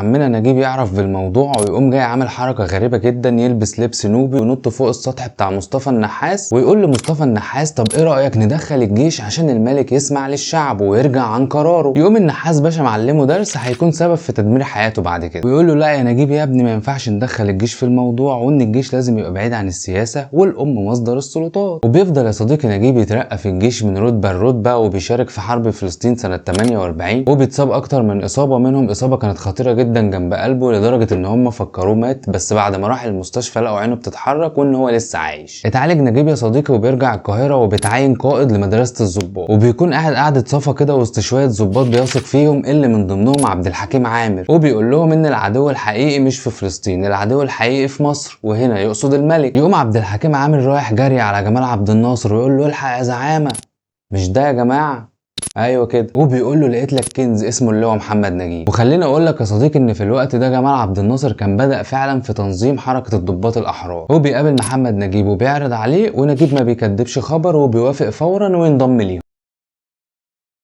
عمنا نجيب يعرف بالموضوع ويقوم جاي عامل حركة غريبة جدا، يلبس لبس نوبي وينط فوق السطح بتاع مصطفى النحاس ويقول لمصطفى النحاس طب ايه رأيك ندخل الجيش عشان الملك يسمع للشعب ويرجع عن قراره. يقوم النحاس باشا معلمه درس هيكون سبب في تدمير حياته بعد كده، ويقول له لا يا نجيب يا ابني ما ينفعش ندخل الجيش في الموضوع، وان الجيش لازم يبقى بعيد عن السياسة والام مصدر السلطات. وبيفضل يا صديقي نجيب يترقى في الجيش من رتبة لرتبة، وبيشارك في حرب فلسطين سنة 48 وبيتصاب اكتر من اصابة، منهم اصابة كانت خطيرة جدا جنب قلبه لدرجة ان هم فكروه مات، بس بعد ما راح المستشفى لقوا عينه بتتحرك وان هو لسه عايش. اتعالج نجيب يا صديقي وبيرجع القاهرة وبيتعين قائد لمدرسة الضباط، وبيكون قاعد قعدة صفا كده وسط شوية ضباط بيثق فيهم اللي من ضمنهم عبد الحكيم عامر، وبيقول لهم ان العدو الحقيقي مش في فلسطين، العدو الحقيقي في مصر، وهنا يقصد الملك. يقوم عبد الحكيم عامر رايح جري على جمال عبد الناصر ويقول له الحق يا زعامة، مش ده يا جماعة؟ ايوه كده. وبيقول له لقيت لك كنز اسمه اللواء محمد نجيب. وخليني اقول لك يا صديقي ان في الوقت ده جمال عبد الناصر كان بدأ فعلا في تنظيم حركة الضباط الاحرار، وبيقابل محمد نجيب وبيعرض عليه، ونجيب ما بيكدبش خبر وبيوافق فورا وينضم ليهم.